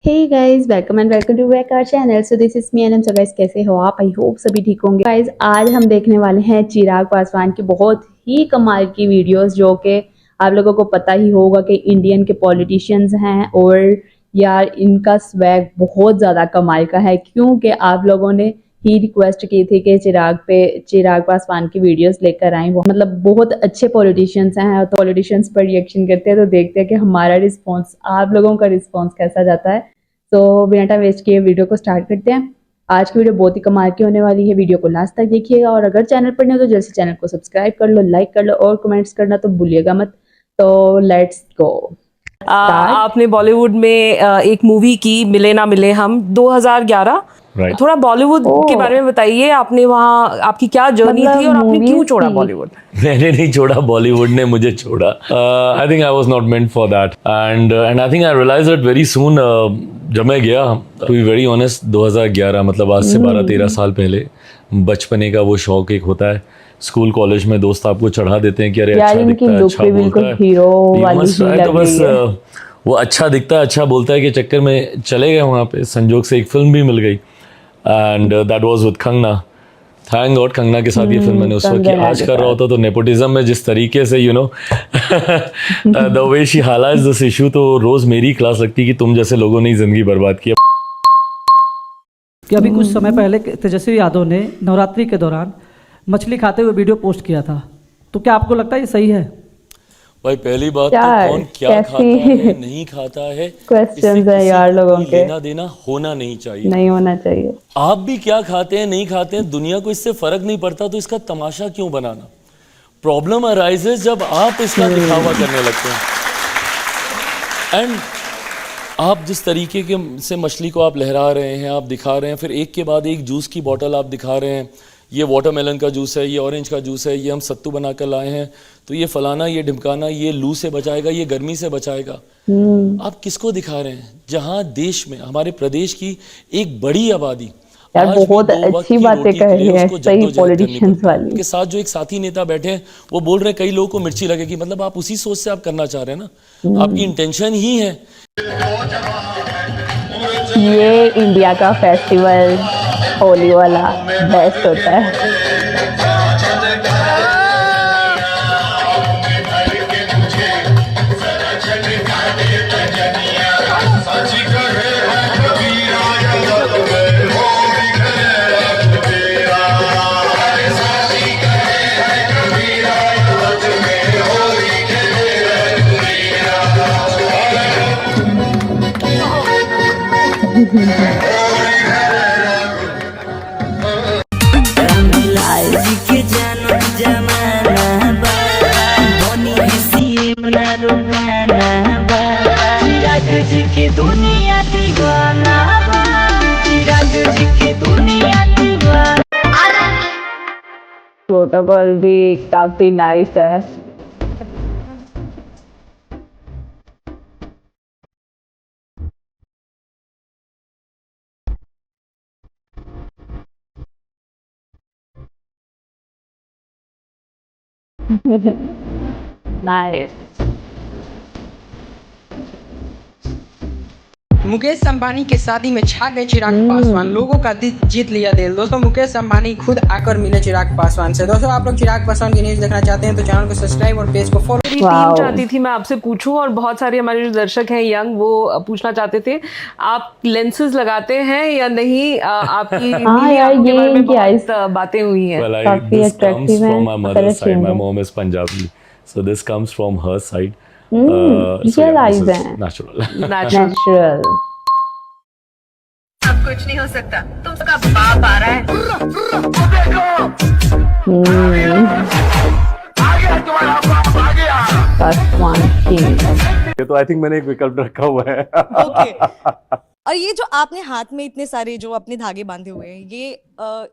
Hey guys, welcome and welcome to back our channel. So this is me and so guys कैसे हो आप? I hope सभी ठीक होंगे। गाइस आज हम देखने वाले हैं चिराग पासवान की बहुत ही कमाल की वीडियोस जो कि आप लोगों को पता ही होगा कि इंडियन के पॉलिटिशियंस हैं और यार इनका स्वैग बहुत ज़्यादा कमाल का है क्योंकि आप लोगों ने ही रिक्वेस्ट की थी कि चिराग पासवान की वीडियोस लेकर आएं। वो मतलब बहुत अच्छे पॉलिटिशियंस हैं तो पॉलिटिशियंस पर रिएक्शन करते हैं तो देखते हैं कि हमारा रिस्पॉन्स आप लोगों का रिस्पॉन्स कैसा जाता है। तो बिना टाइम वेस्ट किए वीडियो को स्टार्ट करते हैं। आज की वीडियो बहुत ही कमाल की होने वाली है, वीडियो को लास्ट तक देखिएगा और अगर चैनल पर नहीं हो तो जल्द से चैनल को सब्सक्राइब कर लो, लाइक कर लो और कमेंट्स करना तो भूलिएगा मत। तो लेट्स गो। आपने बॉलीवुड में एक मूवी की मिले ना मिले हम 2011 थोड़ा बॉलीवुड के बारे में बताइए। आपने वहाँ आपकी क्या जर्नी थी और आपने क्यों छोड़ा बॉलीवुड? मैंने नहीं छोड़ा, बॉलीवुड ने मुझे छोड़ा। I think I was not meant for that and I think I realised it very soon. जब मैं गया, टू बी वेरी ऑनेस्ट, 2011 मतलब आज से 12-13 साल पहले, बचपने का वो शौक एक होता है। स्कूल कॉलेज में दोस्त आपको चढ़ा देते हैं कि अरे अच्छा दिखता है, अच्छा बोलता है, तो बस वो अच्छा दिखता है, अच्छा बोलता है के चक्कर में चले गए वहाँ पे। संजोग से एक फिल्म भी मिल गई and that was with Kangana. Thank God Kangana के साथ ये फिल्म मैंने उस वक्त की। आज कर रहा होता तो नेपोटिज्म में जिस तरीके से the way she highlights this issue, तो रोज मेरी क्लास लगती कि तुम जैसे लोगों ने जिंदगी बर्बाद की। कि अभी कुछ समय पहले तेजस्वी यादव ने नवरात्रि के दौरान मछली खाते हुए वीडियो पोस्ट किया था, तो क्या आपको लगता है ये सही है? भाई पहली बात तो कौन क्या खाता है नहीं खाता है, क्वेश्चंस है यार लोगों के। लेना देना होना नहीं चाहिए, नहीं होना चाहिए। आप भी क्या खाते हैं नहीं खाते हैं, दुनिया को इससे फर्क नहीं पड़ता, तो इसका तमाशा क्यों बनाना? प्रॉब्लम अराइजेस जब आप इसका दिखावा करने लगते हैं। एंड आप जिस तरीके के से मछली को आप लहरा रहे हैं, आप दिखा रहे हैं, फिर एक के बाद एक जूस की बोतल आप दिखा रहे हैं, ये वाटरमेलन का जूस है, ये ऑरेंज का जूस है, ये हम सत्तू बना कर लाए हैं, तो ये फलाना, ये ढिमकाना, ये लू से बचाएगा, ये गर्मी से बचाएगा। आप किसको दिखा रहे हैं? जहां देश में हमारे प्रदेश की एक बड़ी आबादी यार बहुत अच्छी बातें कह रही है, सही पॉलिटिशियंस वाली। के साथ जो एक साथी नेता बैठे हैं वो बोल रहे हैं कई लोगों को मिर्ची लगेगी, मतलब आप उसी सोच से आप करना चाह रहे हैं ना, आपकी इंटेंशन ही है। ये इंडिया का फेस्टिवल होली वाला बेस्ट होता है। दुनिया दीवाना प्रोटोकॉल भी काफी नाइस है। नाइस। मुकेश अंबानी के शादी में छा गए चिराग पासवान, लोगों का दिल जीत लिया दिल। दोस्तों मुकेश अंबानी खुद आकर मिले चिराग पासवान से। दोस्तों आप लोग चिराग पासवान की न्यूज देखना चाहते हैं तो चैनल को सब्सक्राइब और पेज को फॉलो। मेरी टीम चाहती थी मैं आपसे पूछूं और बहुत सारे हमारे जो दर्शक हैं यंग वो पूछना चाहते थे आप लेंसेज लगाते हैं या नहीं? आपकी के बारे में बहुत बातें हुई हैं। काफी अट्रैक्टिव है। My mom is Punjabi, so this comes from her side. ये लाइव है। नेचुरल। अब कुछ नहीं हो सकता, तुमका बाप आ रहा है। ये तो आई थिंक मैंने एक विकल्प रखा हुआ है। और ये जो आपने हाथ में इतने सारे जो अपने धागे बांधे हुए हैं,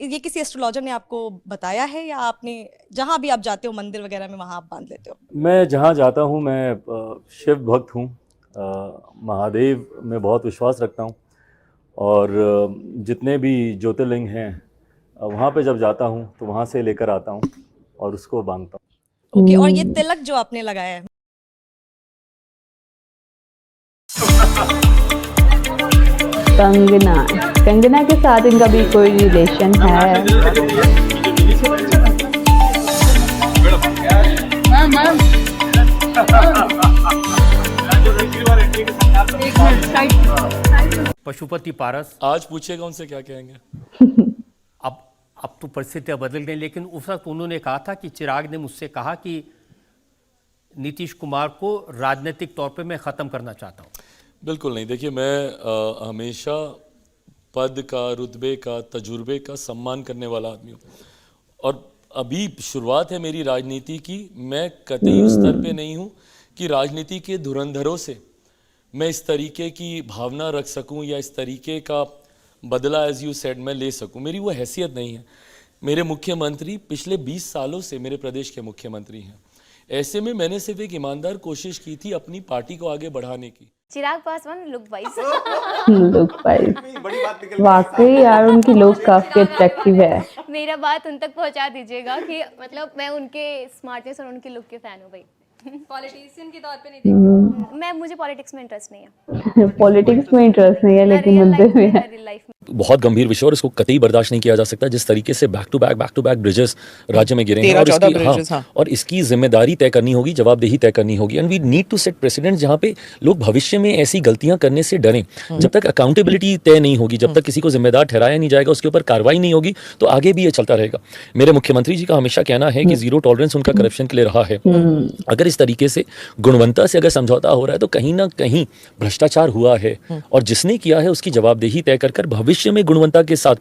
ये किसी एस्ट्रोलॉजर ने आपको बताया है या आपने जहां भी आप जाते हो मंदिर वगैरह में वहां आप बांध लेते हो? मैं जहाँ जाता हूँ, मैं शिव भक्त हूँ, महादेव में बहुत विश्वास रखता हूँ और जितने भी ज्योतिर्लिंग हैं वहाँ पे जब जाता हूँ तो वहाँ से लेकर आता हूँ और उसको बांधता हूँ। ओके, और ये तिलक जो आपने लगाया है कंगना, कंगना के साथ इनका भी कोई रिलेशन है? पशुपति पारस, आज पूछिएगा उनसे क्या कहेंगे। अब तो परिस्थितियां बदल गई, लेकिन उस वक्त उन्होंने कहा था कि चिराग ने मुझसे कहा कि नीतीश कुमार को राजनीतिक तौर पे मैं ख़त्म करना चाहता हूँ। बिल्कुल नहीं। देखिए, मैं हमेशा पद का, रुतबे का, तजुर्बे का सम्मान करने वाला आदमी हूँ, और अभी शुरुआत है मेरी राजनीति की। मैं कतई उस स्तर पे नहीं हूँ कि राजनीति के धुरंधरों से मैं इस तरीके की भावना रख सकूं या इस तरीके का बदला, एज यू सेड, मैं ले सकूं। मेरी वो हैसियत नहीं है। मेरे मुख्यमंत्री पिछले 20 सालों से मेरे प्रदेश के मुख्यमंत्री हैं। ऐसे में मैंने सिर्फ एक ईमानदार कोशिश की थी अपनी पार्टी को आगे बढ़ाने की। Chirag Paswan look wise look wise वाकई यार उनकी लुक काफी अट्रैक्टिव है। मेरा बात उन तक पहुंचा दीजिएगा कि मतलब मैं उनके स्मार्टनेस और उनके लुक के फैन हूँ भाई। पॉलिटिशियन के तौर पे नहीं देखते। मैं मुझे पॉलिटिक्स में इंटरेस्ट नहीं है। पॉलिटिक्स में इंटरेस्ट नहीं है, लेकिन मुद्दे में है। रियल लाइफ में बहुत गंभीर विषय और इसको कतई बर्दाश्त नहीं किया जा सकता। जिस तरीके से बैक टू बैक ब्रिजेस राज्य में गिरे हैं, और इसकी जिम्मेदारी तय करनी होगी, जवाबदेही तय करनी होगी। And we need to set precedent जहां पे लोग भविष्य में ऐसी गलतियां करने से डरें। जब तक अकाउंटेबिलिटी तय नहीं होगी, जब तक किसी को जिम्मेदार ठहराया नहीं जाएगा, उसके ऊपर कार्रवाई नहीं होगी, तो आगे भी ये चलता रहेगा। मेरे मुख्यमंत्री जी का हमेशा कहना है कि जीरो टॉलरेंस उनका करप्शन के लिए रहा है। अगर इस तरीके से गुणवत्ता से अगर समझौता हो रहा है तो कहीं ना कहीं भ्रष्टाचार हुआ है, और जिसने किया है उसकी जवाबदेही तय कर भविष्य में गुणवत्ता के साथ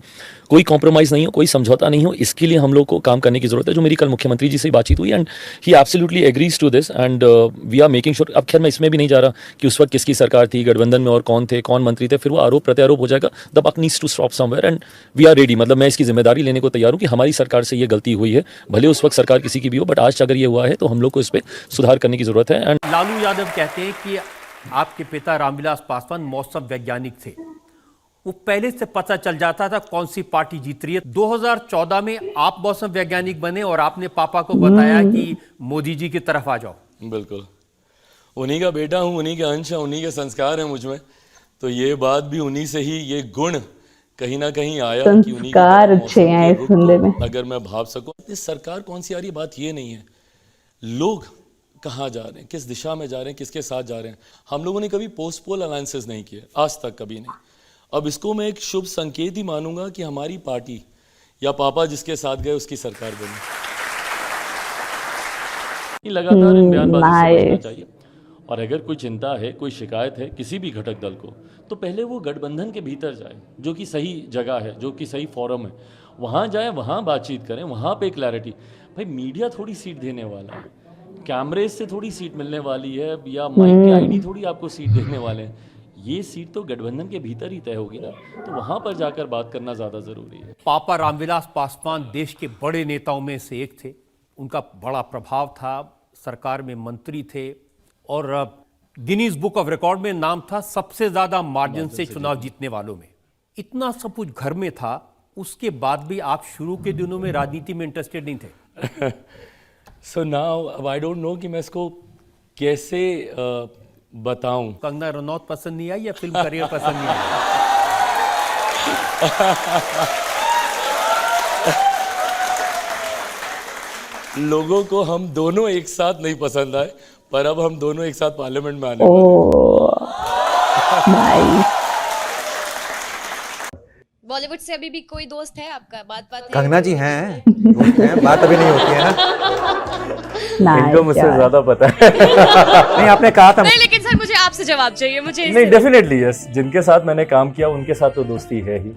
कोई कॉम्प्रोमाइज नहीं हो, कोई समझौता नहीं हो। इसके लिए हम लोग को काम करने की जरूरत है। जो मेरी कल मुख्यमंत्री जी से बातचीत हुई, and he absolutely agrees to this, and we are making sure. अब खैर मैं इसमें भी नहीं जा रहा कि उस वक्त किसकी सरकार थी, गठबंधन में और कौन थे, कौन मंत्री थे, फिर वो आरोप प्रत्यारोप हो जाएगा। The buck needs to stop somewhere, and we are ready. मतलब मैं इसकी जिम्मेदारी लेने को तैयार हूँ कि हमारी सरकार से ये गलती हुई है, भले उस वक्त सरकार किसी की भी हो, बट आज अगर ये हुआ है तो हम लोग को इस पर सुधार करने की जरूरत है। एंड लालू यादव कहते हैं कि आपके पिता रामविलास पासवान मौसम वैज्ञानिक थे। वो पहले से पता चल जाता था कौन सी पार्टी जीत रही है। 2014 में आप मौसम वैज्ञानिक बने और आपने पापा को बताया कि मोदी जी की तरफ आ जाओ। बिल्कुल, उन्हीं का बेटा हूँ, उन्हीं के अंश है, उन्हीं के संस्कार हैं मुझ में, तो ये बात भी उन्हीं से ही, ये गुण कहीं ना कहीं आया कि उन्हीं संस्कार अच्छे हैं इस बंदे में। अगर मैं भाव सकूं, इस सरकार कौन सी आ रही, बात ये नहीं है लोग कहाँ जा रहे हैं, किस दिशा में जा रहे हैं, किसके साथ जा रहे हैं। हम लोगों ने कभी पोस्ट पोल अलायंसेस नहीं किए, आज तक कभी नहीं। अब इसको मैं एक शुभ संकेत ही मानूंगा कि हमारी पार्टी या पापा जिसके साथ गए उसकी सरकार बनी। लगातार इन बयानबाजी से बचना चाहिए, और अगर कोई चिंता है, कोई शिकायत है किसी भी घटक दल को, तो पहले वो गठबंधन के भीतर जाए, जो कि सही जगह है, जो कि सही फोरम है, वहाँ जाए, वहाँ बातचीत करें, वहाँ पे क्लैरिटी। भाई मीडिया थोड़ी सीट देने वाला है, कैमरे से थोड़ी सीट मिलने वाली है, या माइक की आईडी थोड़ी आपको सीट देने वाले हैं। ये सीट तो गठबंधन के भीतर ही तय होगी ना, तो वहां पर जाकर बात करना ज्यादा जरूरी है। पापा रामविलास पासवान देश के बड़े नेताओं में से एक थे। उनका बड़ा प्रभाव था, सरकार में मंत्री थे, और गिनीज बुक ऑफ रिकॉर्ड में नाम था सबसे ज्यादा मार्जिन से चुनाव जीतने वालों में। इतना सब कुछ घर में था, उसके बाद भी आप शुरू के दिनों में राजनीति में इंटरेस्टेड नहीं थे। So now I don't know कि मैं इसको कैसे बताऊं। कंगना रनौत पसंद नहीं आई या फिल्म करियर पसंद नहीं आई? लोगों को हम दोनों एक साथ नहीं पसंद आए, पर अब हम दोनों एक साथ पार्लियामेंट में आने वाले हैं। बॉलीवुड से अभी भी कोई दोस्त है आपका? बात कंगना जी हैं, दोस्त हैं, बात अभी नहीं होती है ना। इनको मुझसे ज्यादा पता है। नहीं, आपने कहा था। नहीं, लेकिन सर मुझे आपसे जवाब चाहिए। मुझे नहीं, डेफिनेटली यस, जिनके साथ मैंने काम किया उनके साथ तो दोस्ती है ही।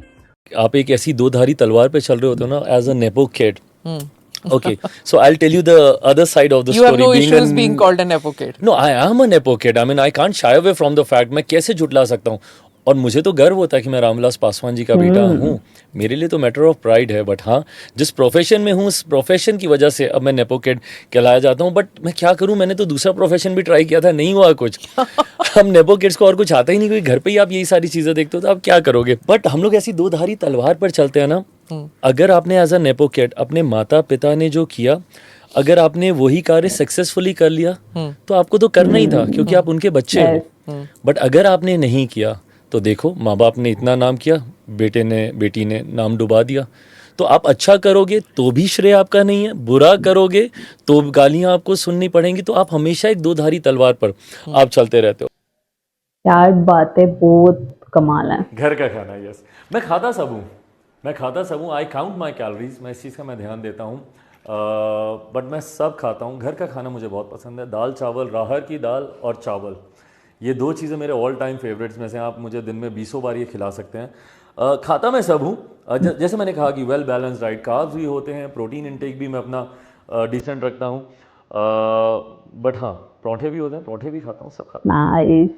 आप एक ऐसी दो धारी तलवार पे चल रहे होते हो ना, as a nepo kid. Okay, so I'll tell you the other side of the story. You have no issues being called a nepo kid. No, I am a nepo kid. I mean, I can't shy away from the fact. मैं कैसे झुटला सकता हूँ? और मुझे तो गर्व होता है कि मैं रामविलास पासवान जी का बेटा हूँ। मेरे लिए तो मैटर ऑफ प्राइड है। बट हाँ, जिस प्रोफेशन में हूँ, उस प्रोफेशन की वजह से अब मैं नेपो किड कहलाया जाता हूँ। बट मैं क्या करूँ, मैंने तो दूसरा प्रोफेशन भी ट्राई किया था, नहीं हुआ कुछ। हम नेपो किड्स को और कुछ आता ही नहीं, कोई घर पे ही आप यही सारी चीज़ें देखते हो तो आप क्या करोगे। बट हम लोग ऐसी दो धारी तलवार पर चलते हैं ना। अगर आपने एज अ नेपो किड अपने माता पिता ने जो किया, अगर आपने वही कार्य सक्सेसफुली कर लिया तो आपको तो करना ही था, क्योंकि आप उनके बच्चे हो। बट अगर आपने नहीं किया तो देखो माँ बाप ने इतना नाम किया, बेटे ने बेटी ने नाम डुबा दिया। तो आप अच्छा करोगे तो भी श्रेय आपका नहीं है, बुरा करोगे तो गालियां आपको सुननी पड़ेंगी। तो आप हमेशा एक दो धारी तलवार पर आप चलते रहते हो। यार बातें बहुत कमाल है। घर का खाना, यस, मैं खाता सब हूँ, आई काउंट माई कैलोरीज, मैं इस चीज़ का मैं ध्यान देता हूँ, बट मैं सब खाता हूँ। घर का खाना मुझे बहुत पसंद है, दाल चावल, राहर की दाल और चावल, ये दो चीज़ें मेरे ऑल टाइम फेवरेट्स में से। आप मुझे दिन में 20 बार ये खिला सकते हैं। खाता मैं सब हूँ, जैसे मैंने कहा कि वेल बैलेंस डाइट, कार्ब्स भी होते हैं, प्रोटीन इनटेक भी मैं अपना डिसेंट रखता हूँ, बट हाँ पराठे भी होते हैं, पराठे भी खाता हूँ, सब खाता हूँ। नाइस।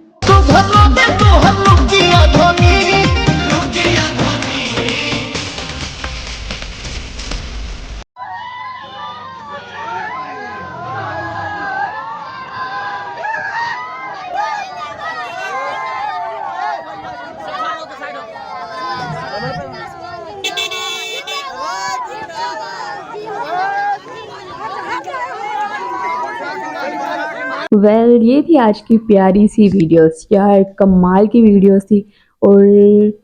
ये थी आज की प्यारी सी वीडियोस। यार कमाल की वीडियोस थी। और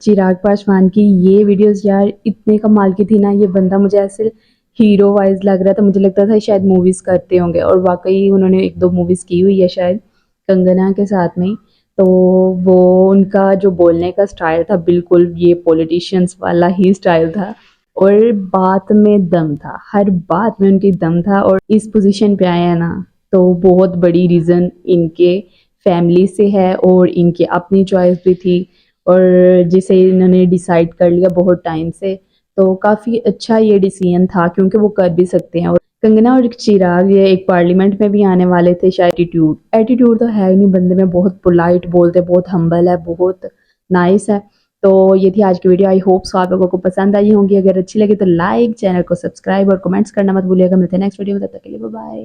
चिराग पासवान की ये वीडियोस यार इतने कमाल की थी ना, ये बंदा मुझे ऐसे हीरो वाइज लग रहा था, मुझे लगता था शायद मूवीज़ करते होंगे। और वाकई उन्होंने 1-2 मूवीज़ की हुई है शायद कंगना के साथ में। तो वो उनका जो बोलने का स्टाइल था बिल्कुल ये पॉलिटिशियंस वाला ही स्टाइल था, और बात में दम था, हर बात में उनकी दम था। और इस पोजीशन पे आए हैं ना, तो बहुत बड़ी रीज़न इनके फैमिली से है और इनकी अपनी चॉइस भी थी, और जिसे इन्होंने डिसाइड कर लिया बहुत टाइम से। तो काफ़ी अच्छा ये डिसीजन था, क्योंकि वो कर भी सकते हैं। और कंगना और चिराग ये एक पार्लियामेंट में भी आने वाले थे शायद। एटीट्यूड तो है ही नहीं बंदे में, बहुत पोलाइट बोलते, बहुत हम्बल है, बहुत नाइस है। तो ये थी आज की वीडियो। आई होप सो आप लोगों को पसंद आई होंगी। अगर अच्छी लगी तो लाइक, चैनल को सब्सक्राइब और कमेंट्स करना मत भूलिएगा। मिलते हैं नेक्स्ट वीडियो में, तब तक के लिए बाय बाय।